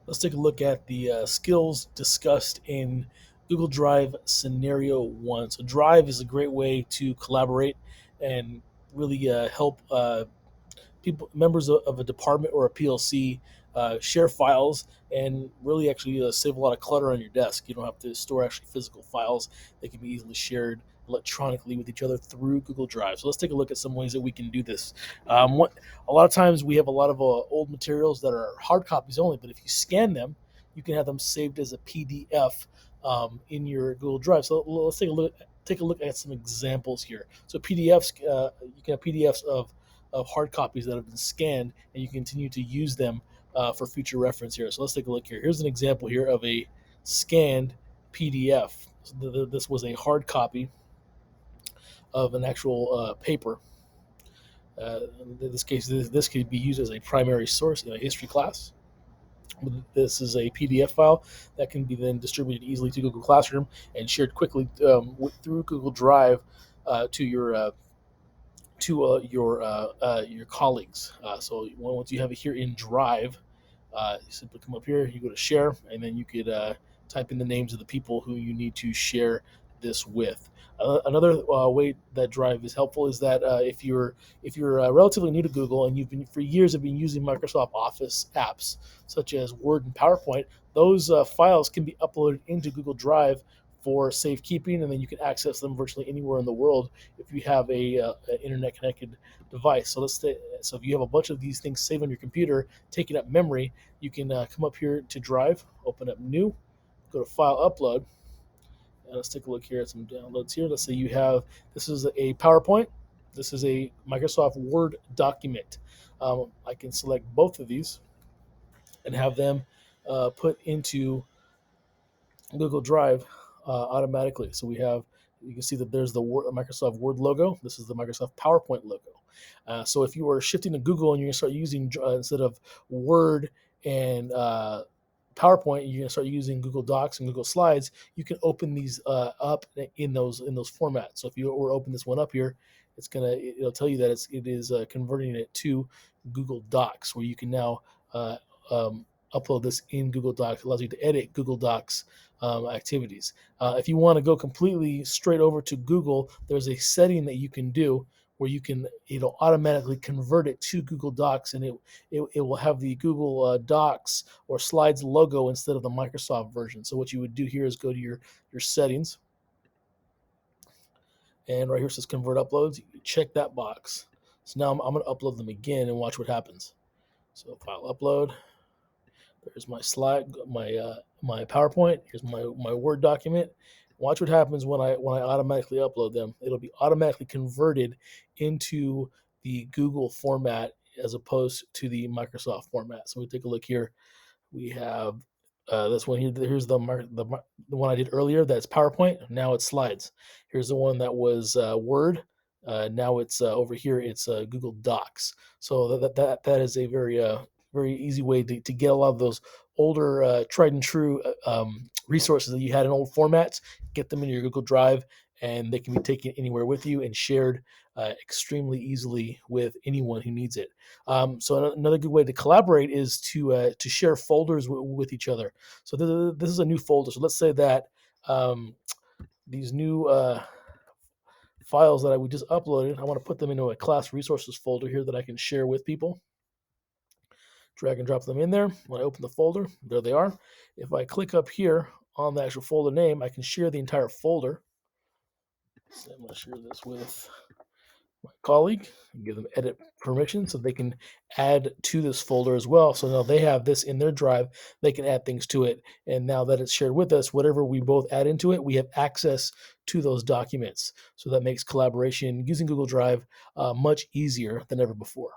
Let's take a look at the skills discussed in Google Drive Scenario 1. So, Drive is a great way to collaborate and really help people, members of a department or a PLC, share files and really actually save a lot of clutter on your desk. You don't have to store actually physical files. They can be easily shared electronically with each other through Google Drive. So let's take a look at some ways that we can do this. A lot of times we have a lot of old materials that are hard copies only, but if you scan them, you can have them saved as a PDF in your Google Drive. So let's take a look at some examples here. So PDFs, you can have PDFs of hard copies that have been scanned, and you continue to use them for future reference here. So let's take a look here. Here's an example here of a scanned PDF. So this was a hard copy of an actual paper. In this case, this could be used as a primary source in a history class. This is a PDF file that can be then distributed easily to Google Classroom and shared quickly through Google Drive to your colleagues. So once you have it here in Drive, you simply come up here, you go to Share, and then you could type in the names of the people who you need to share this with. Another way that Drive is helpful is that if you're relatively new to Google and you've been for years have been using Microsoft Office apps such as Word and PowerPoint, those files can be uploaded into Google Drive for safekeeping, and then you can access them virtually anywhere in the world if you have a internet connected device. So if you have a bunch of these things saved on your computer, taking up memory, you can come up here to Drive, open up New, go to File Upload, and let's take a look here at some downloads here. Let's say you have this is a PowerPoint, this is a Microsoft Word document. I can select both of these and have them put into Google Drive automatically. So you can see that there's the Microsoft Word logo. This is the Microsoft PowerPoint logo. So if you are shifting to Google and you're going to start using, instead of Word and PowerPoint, you're going to start using Google Docs and Google Slides, you can open these up in those formats. So if you were to open this one up here, it'll tell you that it is converting it to Google Docs, where you can now upload this in Google Docs. It allows you to edit Google Docs activities. If you want to go completely straight over to Google, there's a setting that you can do where it'll automatically convert it to Google Docs, and it will have the Google Docs or Slides logo instead of the Microsoft version. So what you would do here is go to your settings, and right here it says convert uploads. You check that box. So now I'm going to upload them again and watch what happens. So file upload. There's my slide, my PowerPoint. Here's my Word document. Watch what happens when I automatically upload them. It'll be automatically converted into the Google format as opposed to the Microsoft format. So we take a look here. We have this one here. Here's the one I did earlier. That's PowerPoint. Now it's slides. Here's the one that was Word. Now it's over here. It's Google Docs. So that is a very easy way to get a lot of those older tried and true resources that you had in old formats, get them in your Google Drive, and they can be taken anywhere with you and shared extremely easily with anyone who needs it. So another good way to collaborate is to share folders with each other. So this is a new folder. So let's say that these new files that we just uploaded, I want to put them into a class resources folder here that I can share with people. Drag and drop them in there. When I open the folder, there they are. If I click up here on the actual folder name, I can share the entire folder. So I'm going to share this with my colleague and give them edit permission so they can add to this folder as well. So now they have this in their drive, they can add things to it. And now that it's shared with us, whatever we both add into it, we have access to those documents. So that makes collaboration using Google Drive much easier than ever before.